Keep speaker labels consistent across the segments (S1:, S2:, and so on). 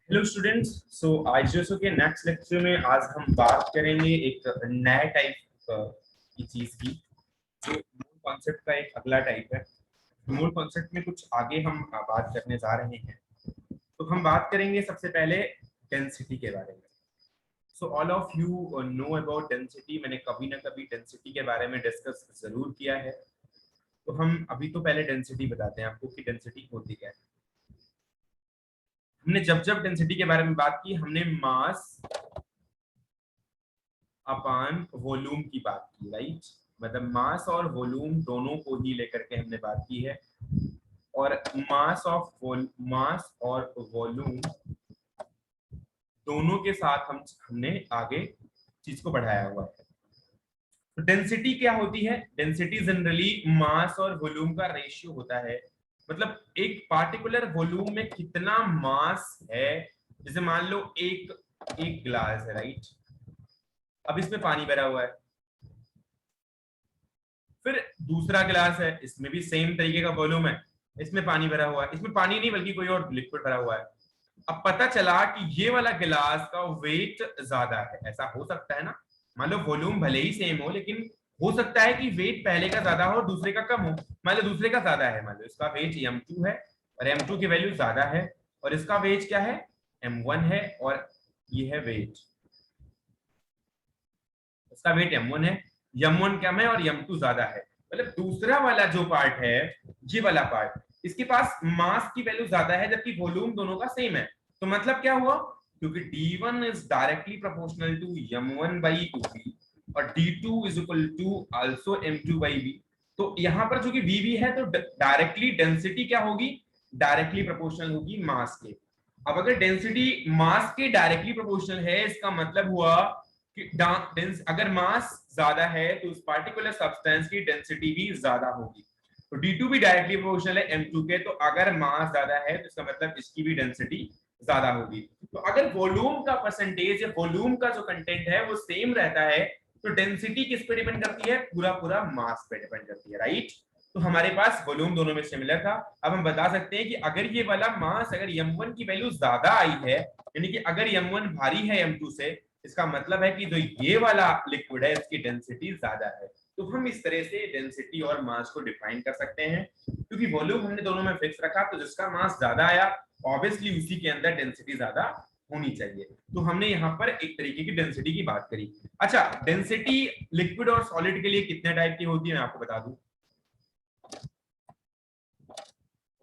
S1: Hello students. सो आईजीएसओ के next lecture में आज हम बात करेंगे एक नया टाइप की चीज की, जो मूल कॉन्सेप्ट का एक अगला टाइप है। मूल कॉन्सेप्ट में कुछ आगे हम बात करने जा रहे हैं। तो हम बात करेंगे सबसे पहले डेंसिटी के बारे में। So all of you know about density. मैंने कभी ना कभी डेंसिटी के बारे में डिस्कस जरूर किया है। तो हम अभी तो पहले डेंसिटी बताते हैं आपको कि डेंसिटी होती क्या है। हमने जब जब डेंसिटी के बारे में बात की, हमने मास अपान वॉल्यूम की बात की, राइट। मतलब मास और वॉल्यूम दोनों को ही लेकर के हमने बात की है। और मास और वॉल्यूम दोनों के साथ हमने आगे चीज को बढ़ाया हुआ है। तो डेंसिटी क्या होती है? डेंसिटी जनरली मास और वॉल्यूम का रेशियो होता है। मतलब एक पार्टिकुलर वॉल्यूम में कितना मास है। जैसे मान लो एक एक ग्लास है, राइट। अब इसमें पानी भरा हुआ है। फिर दूसरा गिलास है, इसमें भी सेम तरीके का वॉल्यूम है, इसमें पानी भरा हुआ है। इसमें पानी नहीं बल्कि कोई और लिक्विड भरा हुआ है। अब पता चला कि ये वाला गिलास का वेट ज्यादा है। ऐसा हो सकता है ना। मान लो वॉल्यूम भले ही सेम हो, लेकिन हो सकता है कि वेट पहले का ज्यादा हो और दूसरे का कम हो। मान लो दूसरे का ज्यादा है, मान लो इसका वेट m2 है और m2 की वैल्यू ज्यादा है, और इसका वेट क्या है, m1 है, और ये है वेट, इसका वेट m1 है, m1 कम है और m2 ज्यादा है। मतलब दूसरा वाला जो पार्ट है, ये वाला पार्ट, इसके पास मास की वैल्यू ज्यादा है जबकि वॉल्यूम दोनों का सेम है। तो मतलब क्या हुआ, क्योंकि d1 is directly proportional to m1 by 2v और d2 is equal to also m2 by v। तो यहां पर जो कि vv है, तो डायरेक्टली डेंसिटी क्या होगी, डायरेक्टली प्रोपोर्शनल होगी मास के। अब अगर डेंसिटी मास के डायरेक्टली प्रोपोर्शनल है, इसका मतलब हुआ कि अगर मास ज्यादा है तो उस पार्टिकुलर सब्सटेंस की डेंसिटी भी ज्यादा होगी। तो D2 भी डायरेक्टली प्रोपोर्शनल है M2 के, तो अगर मास ज्यादा है तो इसका मतलब इसकी भी डेंसिटी ज्यादा होगी। तो अगर वॉल्यूम का परसेंटेज या वॉल्यूम का जो कंटेंट है वो सेम रहता है, तो डेंसिटी किस पे डिपेंड करती है, पूरा पूरा मास पे डिपेंड करती है, राइट। तो हमारे पास वॉल्यूम दोनों में सिमिलर था। अब हम बता सकते हैं कि अगर ये वाला मास, अगर m1 की वैल्यू ज्यादा आई है, यानी कि अगर m1 भारी है m2 से, इसका मतलब है कि जो ये वाला लिक्विड है इसकी डेंसिटी ज्यादा है। तो हम इस तरह से डेंसिटी और मास को डिफाइन कर सकते हैं। क्योंकि वॉल्यूम हमने दोनों में फिक्स रखा, तो जिसका मास ज्यादा आया ऑब्वियसली उसी के अंदर डेंसिटी ज्यादा होनी चाहिए। तो हमने यहाँ पर एक तरीके की डेंसिटी की बात करी। अच्छा, डेंसिटी लिक्विड और सॉलिड के लिए कितने टाइप की होती है मैं आपको बता दूं।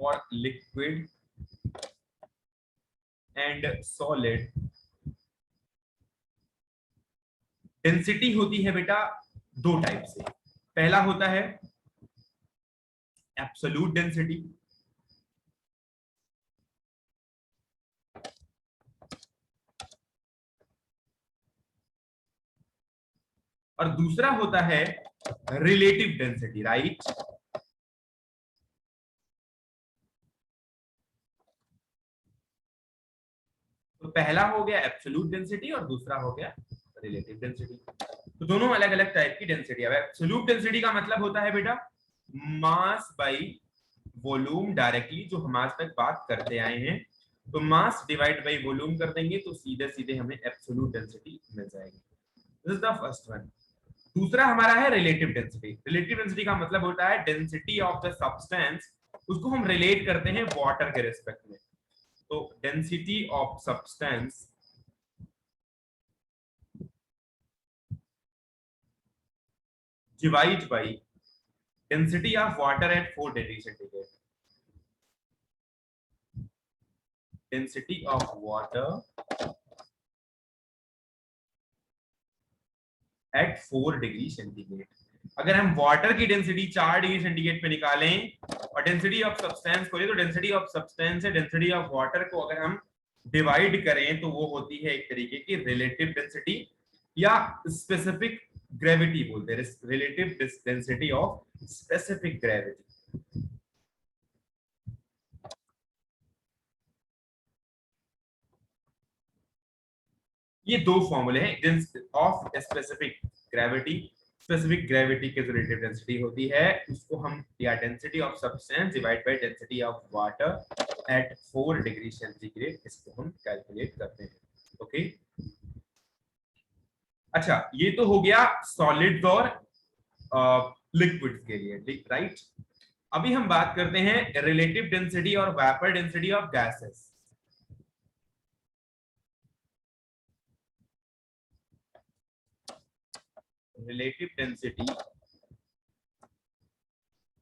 S1: और लिक्विड एंड सॉलिड डेंसिटी होती है बेटा दो टाइप से। पहला होता है एब्सोल्यूट डेंसिटी, और दूसरा होता है रिलेटिव डेंसिटी, राइट। तो पहला हो गया एब्सोल्यूट डेंसिटी और दूसरा हो गया रिलेटिव डेंसिटी। तो दोनों अलग अलग टाइप की डेंसिटी है। एब्सोल्यूट डेंसिटी का मतलब होता है बेटा मास बाई वॉल्यूम, डायरेक्टली जो हम आज तक बात करते आए हैं। तो मास डिवाइड बाई वॉल्यूम कर देंगे तो सीधे सीधे हमें एब्सोल्यूट डेंसिटी मिल जाएगी। This is the first one. दूसरा हमारा है रिलेटिव डेंसिटी। रिलेटिव डेंसिटी का मतलब होता है डेंसिटी ऑफ द सब्सटेंस, उसको हम रिलेट करते हैं वाटर के रिस्पेक्ट में। तो density of substance divide by density of water at 4 degree centigrade. Density of water at 4 degree centigrade. अगर हम वाटर की डेंसिटी 4 डिग्री सेंटीग्रेड पे निकालें और डेंसिटी ऑफ सब्सटेंस को ले, तो डेंसिटी ऑफ सब्सटेंस से डेंसिटी ऑफ वाटर को अगर हम डिवाइड करें तो वो होती है एक तरीके की रिलेटिव डेंसिटी, या स्पेसिफिक ग्रेविटी बोलते हैं, relative density of specific gravity. ये दो फॉर्मूले हैं ऑफ स्पेसिफिक ग्रेविटी के जो रिलेटिव डेंसिटी होती है उसको हम, या density of substance divide by density of water at 4 degree centigrade, इसको हम कैलकुलेट करते हैं। ओके, अच्छा ये तो हो गया सॉलिड्स और लिक्विड्स के लिए, राइट। अभी हम बात करते हैं रिलेटिव डेंसिटी और vapour density of gases. Relative density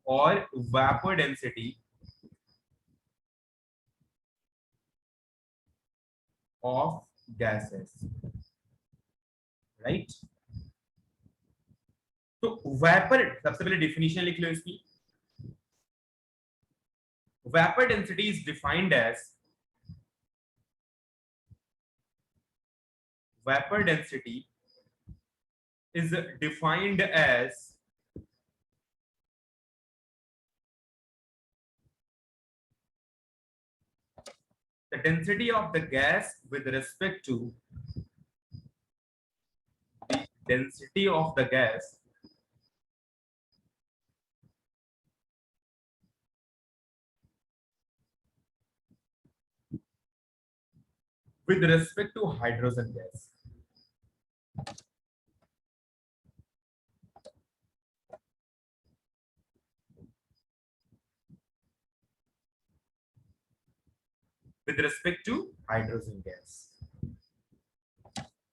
S1: और vapour density of gases, right. तो वेपर, सबसे पहले डिफिनीशन लिख लो इसकी। Vapour density is defined as, vapour density is defined as the density of the gas with respect to the density of the gas with respect to hydrogen gas. With respect to hydrogen gas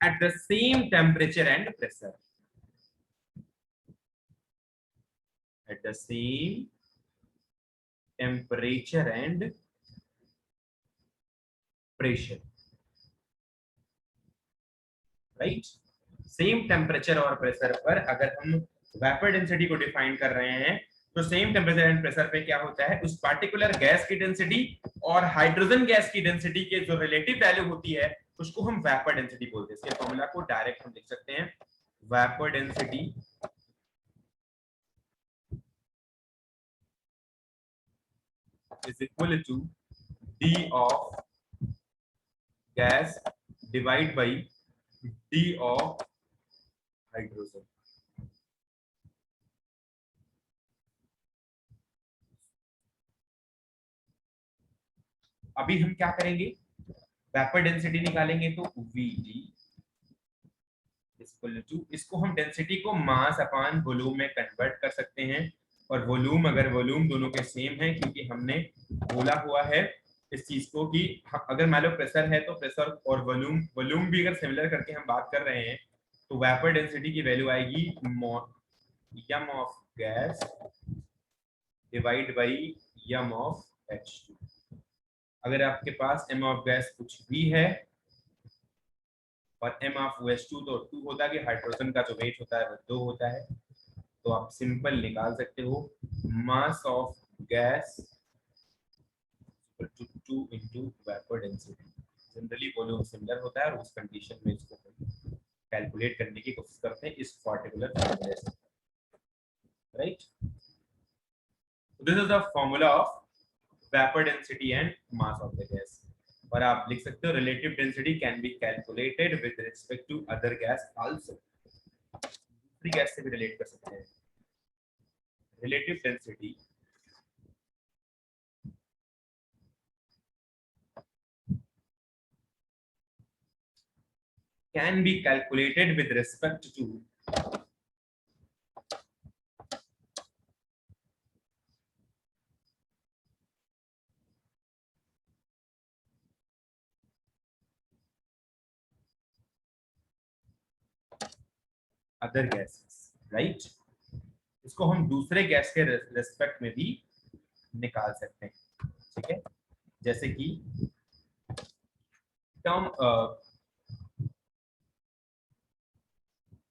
S1: at the same temperature and pressure. At the same temperature and pressure, right? Same temperature और pressure पर अगर हम vapour density को define कर रहे हैं, तो same temperature and pressure पे क्या होता है, उस पार्टिकुलर गैस की डेंसिटी और हाइड्रोजन गैस की डेंसिटी के जो रिलेटिव वैल्यू होती है उसको हम वेपर डेंसिटी बोलते हैं। इसके फॉर्मूला को डायरेक्ट हम लिख सकते हैं, vapour density is equal to D of gas divide by D of hydrogen. अभी हम क्या करेंगे, वेपर डेंसिटी निकालेंगे, तो Vd इक्वल टू, इसको हम डेंसिटी को मास अपान वॉल्यूम में कन्वर्ट कर सकते हैं, और वॉल्यूम, अगर वॉल्यूम दोनों के सेम है, क्योंकि हमने बोला हुआ है इस चीज को कि अगर मान लो प्रेशर है तो प्रेशर और वॉल्यूम, वॉल्यूम भी अगर सिमिलर करके हम बात कर रहे हैं, तो वेपर डेंसिटी की वैल्यू आएगी M of gas divide by M of H2। अगर आपके पास m ऑफ गैस कुछ भी है और m ऑफ OH2 तो 2 होता है, कि हाइड्रोजन का जो वेट होता है वो 2 होता है, तो आप सिंपल निकाल सकते हो mass of gas 2 into vapour density. Generally volume similar होता है और उस कंडीशन में इसको कैलकुलेट करने की कोशिश करते हैं इस पार्टिकुलर फॉर्मूले से, right. This is the formula of vapour density and mass of the gas. और आप लिख सकते हो relative density can be calculated with respect to other gas also, दूसरी गैस से भी रिलेट कर सकते हैं। Relative density can be calculated with respect to other gases, right? इसको हम दूसरे गैस के रेस्पेक्ट में भी निकाल सकते हैं, ठीक है। जैसे कि टर्म,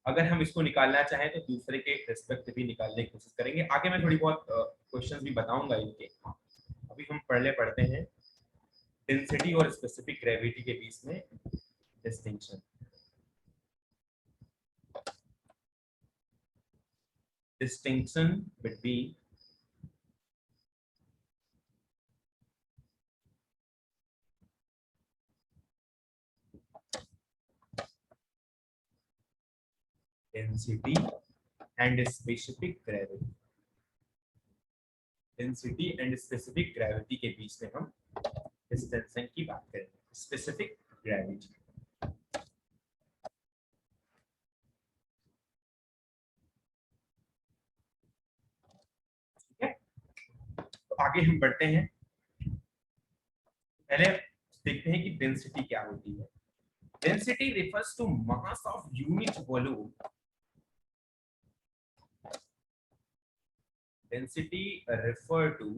S1: अगर हम इसको निकालना चाहें तो दूसरे के रेस्पेक्ट भी निकालने की कोशिश करेंगे। आगे मैं थोड़ी बहुत क्वेश्चंस भी बताऊंगा इनके। अभी हम पढ़ते हैं डेंसिटी और स्पेसिफिक ग्रेविटी के बीच में distinction. Distinction between density and specific gravity। Density and specific gravity के बीच में हम डिस्टेंशन की बात करें, स्पेसिफिक ग्रेविटी। ठीक है, तो आगे हम बढ़ते हैं। पहले देखते हैं कि डेंसिटी क्या होती है। Density refers to mass of unit volume. Density refer to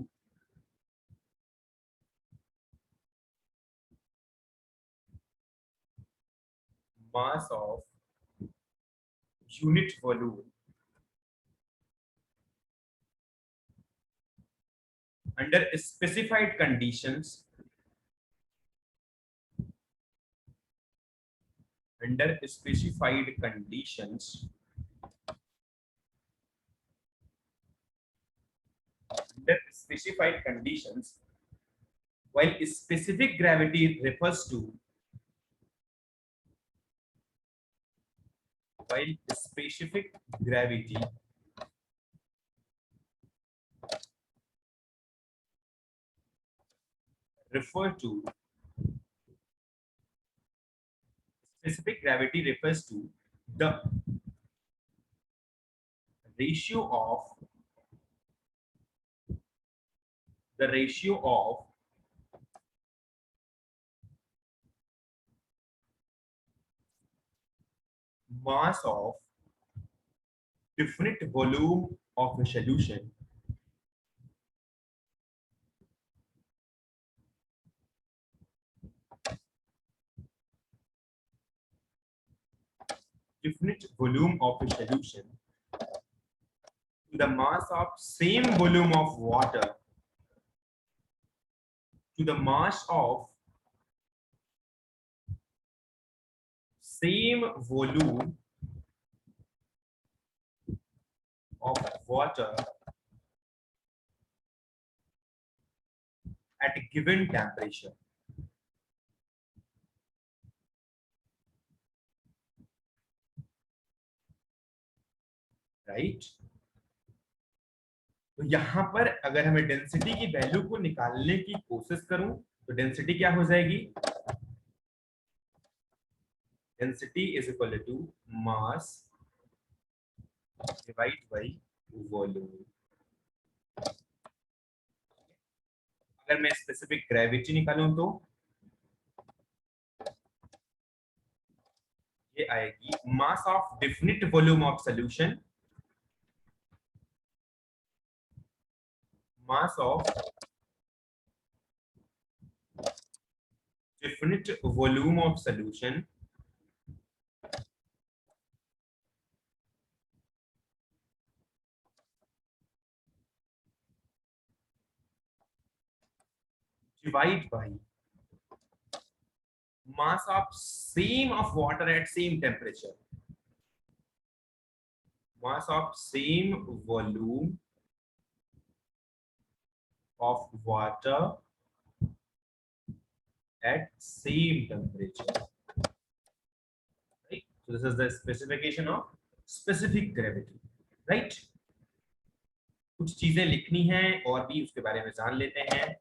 S1: mass of unit volume under specified conditions, under specified conditions, under specified conditions, while specific gravity refers to, while specific gravity refer to, specific gravity refers to the ratio of, the ratio of mass of definite volume of a solution definite volume of a solution to the mass of same volume of water, to the mass of same volume of water at a given temperature. Right, तो यहां पर अगर हमें density की value को निकालने की कोशिश करूं तो डेंसिटी क्या हो जाएगी? Density is equal to mass divide by volume. अगर मैं स्पेसिफिक ग्रेविटी निकालूं तो ये आएगी mass of definite volume of solution, mass of definite volume of solution divide by mass of same of water at same temperature, mass of same volume of water at same temperature. Right, so this is the specification of specific gravity. Right, कुछ चीजें लिखनी हैं और भी उसके बारे में जान लेते हैं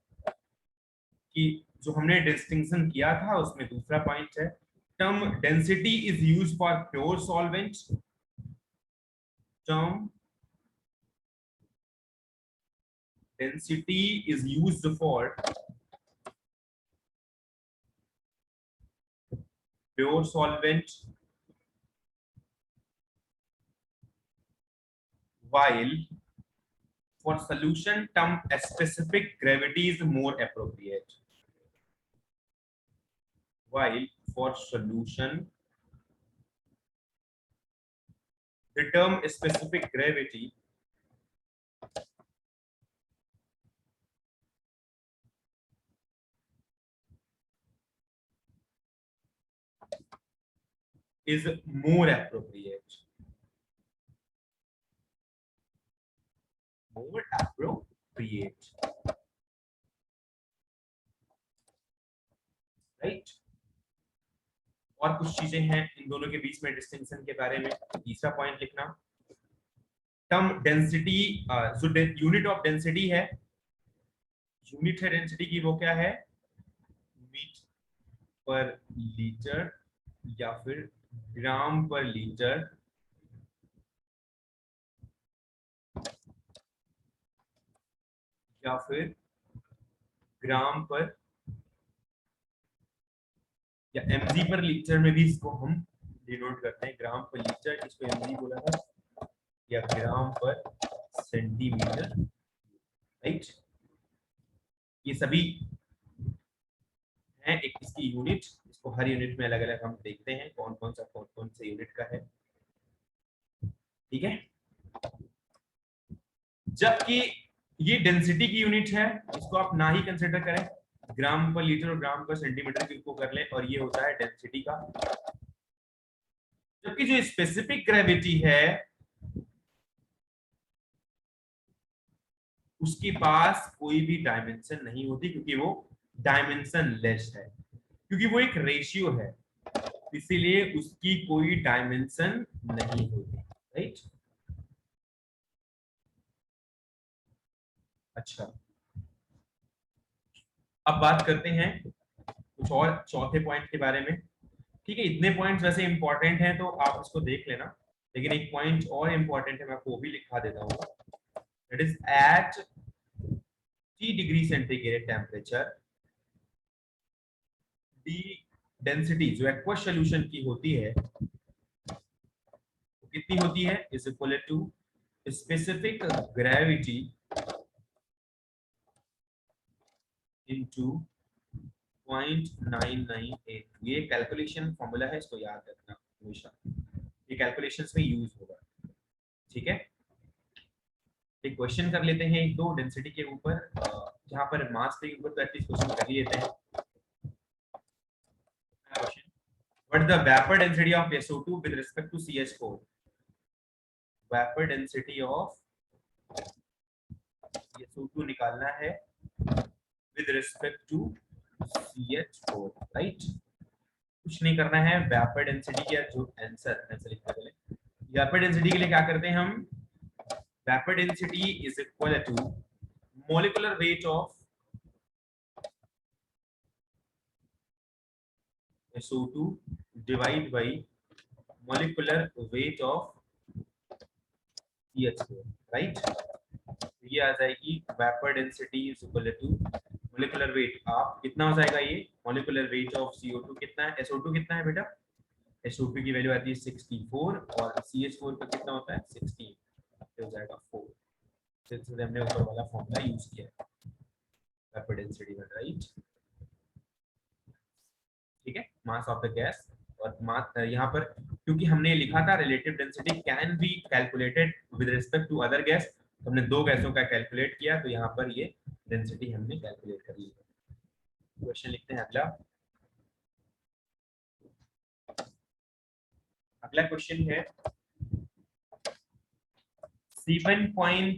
S1: कि जो हमने डिस्टिंक्शन किया था उसमें दूसरा पॉइंट है term density is used for pure solvent, term density is used for pure solvent, while for solution term specific gravity is more appropriate. While for solution the term specific gravity is more appropriate. More appropriate. Right? और कुछ चीजें हैं इन दोनों के बीच में distinction के बारे में। तीसरा पॉइंट लिखना, टर्म डेंसिटी जो यूनिट ऑफ डेंसिटी है, यूनिट है डेंसिटी की वो क्या है? मीट पर लीटर या फिर ग्राम पर लीटर या फिर ग्राम पर या एमजी पर लीटर में भी इसको हम डिनोट करते हैं। ग्राम पर लीटर इसको एमजी बोला था, या ग्राम पर सेंटीमीटर, राइट। ये सभी हैं एक इसकी यूनिट। इसको हर यूनिट में अलग अलग हम देखते हैं कौन कौन से यूनिट का है, ठीक है। जबकि ये डेंसिटी की यूनिट है, इसको आप ना ही कंसिडर करें, ग्राम पर लीटर और ग्राम पर सेंटीमीटर की को कर लें, और ये होता है डेंसिटी का। जबकि जो स्पेसिफिक ग्रेविटी है उसके पास कोई भी डायमेंशन नहीं होती, क्योंकि वो डायमेंशन लेस है, क्योंकि वो एक रेशियो है, इसीलिए उसकी कोई डायमेंशन नहीं होती, राइट। अच्छा, अब बात करते हैं कुछ और चौथे पॉइंट के बारे में। ठीक है, इतने पॉइंट्स वैसे इंपॉर्टेंट हैं तो आप इसको देख लेना, लेकिन एक पॉइंट और इंपॉर्टेंट है, मैं आपको वो भी लिखा देता हूँ। That is at 3 degree centigrade temperature the density जो एक्वस सॉल्यूशन की होती है वो कितनी होती है, is equal to specific gravity into 0.998। ये कैलकुलेशन फॉर्मूला है, इसको याद रखना हमेशा, ये कैलकुलेशंस में यूज होगा, ठीक है। एक क्वेश्चन कर लेते हैं एक दो डेंसिटी के ऊपर, जहां पर मास के ऊपर तो एटलीस्ट क्वेश्चन कर ही लेते हैं। Question, what is the vapour density of SO2 with respect to CH4? Vapour density of SO2 निकालना है with respect to CH4, right. कुछ नहीं करना है, वेपर डेंसिटी का जो आंसर लिखते हैं, वेपर डेंसिटी के लिए क्या करते हैं हम, vapour density is equal to molecular weight of SO2 divide by molecular weight of CH4, right. ये आ जाएगी vapour density is equal to molecular weight, आप कितना हो जाएगा ये, मोलिकुलर वेट ऑफ CO2 कितना है, SO2 कितना है बेटा, SO2 की वैल्यू आती है 64 और CH4 का कितना होता है 16, हो जाएगा 4। इसलिए हमने ऊपर वाला फॉर्मूला यूज किया है वेपर डेंसिटी में, राइट। ठीक है, मास ऑफ द गैस, और मास यहाँ पर क्योंकि हमने लिखा था relative density can be calculated with respect to other gas, तो हमने दो गैसों का कैलकुलेट किया, तो यहाँ पर ये डेंसिटी हमने कैलकुलेट कर ली। क्वेश्चन लिखते हैं अगला। अगला क्वेश्चन है 7.5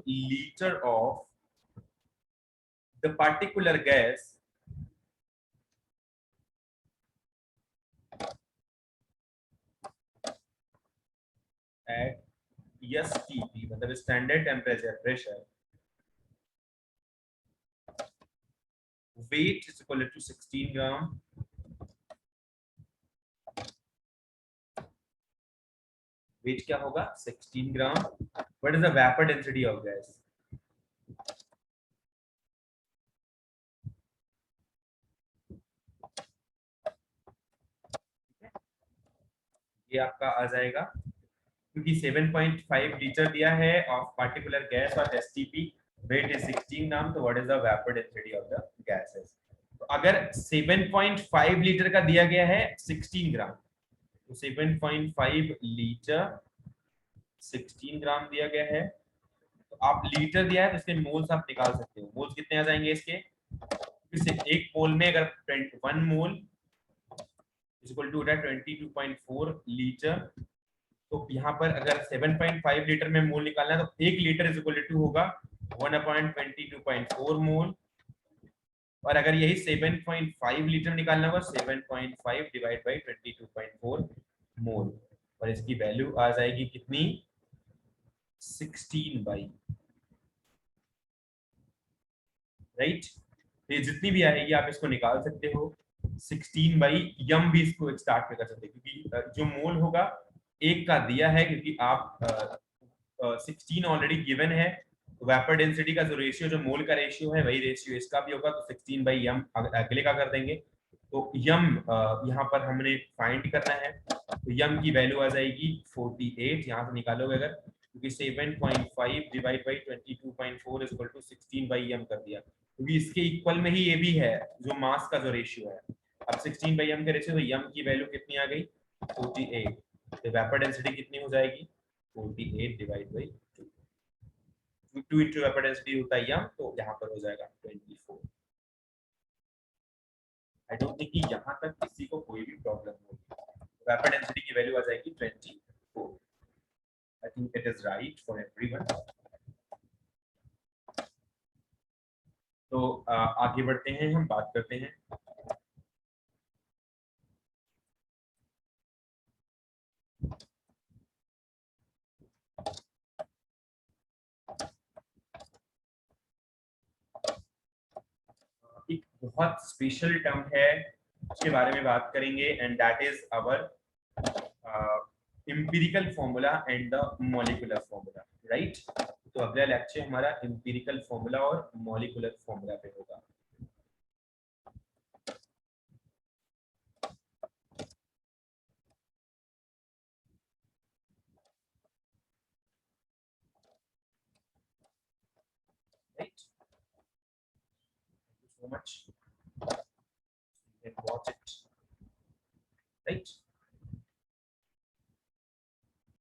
S1: liter of the particular gas at STP, मतलब standard temperature pressure, weight is equal to 16 gram, weight क्या होगा 16 ग्राम। what is the vapor density of gas? ये आपका आ जाएगा, क्योंकि 7.5 लीटर दिया है ऑफ पार्टिकुलर गैस और STP वेट इज 16 ग्राम, तो what is the vapour density of the gases. तो अगर 7.5 लीटर का दिया गया है 16 ग्राम, तो 7.5 लीटर 16 ग्राम दिया गया है, तो आप लीटर दिया है तो इसके मोल्स आप निकाल सकते हो। मोल्स कितने आ जाएंगे इसके, फिर से एक मोल में अगर 1 मोल इज इक्वल टू होता है 22.4 लीटर, तो यहाँ पर अगर 7.5 लीटर में मोल निकालना है तो 1 लीटर इज इक्वल टू होगा 1/22.4 मोल, और अगर यही 7.5 लीटर निकालना होगा 7.5 डिवाइड बाई 22.4 मोल, और इसकी वैल्यू आ जाएगी कितनी 16 बाई राइट। ये जितनी भी आएगी आप इसको निकाल सकते हो। 16 बाई यम भी इसको स्टार्ट में कर सकते हैं, क्योंकि जो मोल होगा एक का दिया है, क्योंकि आप 16 ऑलरेडी गिवन है। वेपर डेंसिटी का जो रेशियो, जो मोल का रेशियो है, वही रेशियो इसका भी होगा, तो 16 बाई यम अगले का कर देंगे। तो यम यहाँ पर हमने फाइंड करना है, तो यम की वैल्यू आ जाएगी 48, यहाँ से निकालोगे अगर, क्योंकि 7.5 divide by 22.4 is equal to 16 by M कर दिया, क्योंकि इसके इक्वल में ही ये भी है जो मास का जो रेशियो है। अब 16 बाई यम के रेशियो, तो यम की वैल्यू कितनी आ गई 48, तो वेपर डेंसिटी कितनी हो जाएगी 48 divide by 2 into vapour density होता है यम, तो यहाँ पर हो जाएगा 24। आई डोंट थिंक कि यहाँ तक किसी को कोई भी प्रॉब्लम होगी। वेपर डेंसिटी की वैल्यू आ जाएगी 24। I think it is right for everyone. तो आगे बढ़ते हैं, हम बात करते हैं एक बहुत स्पेशल टर्म है उसके बारे में बात करेंगे, and that is our empirical formula and the molecular formula, right? तो अगला लेक्चर हमारा empirical formula और molecular formula पे होगा। Right? Thank you so much. You can watch it. Right?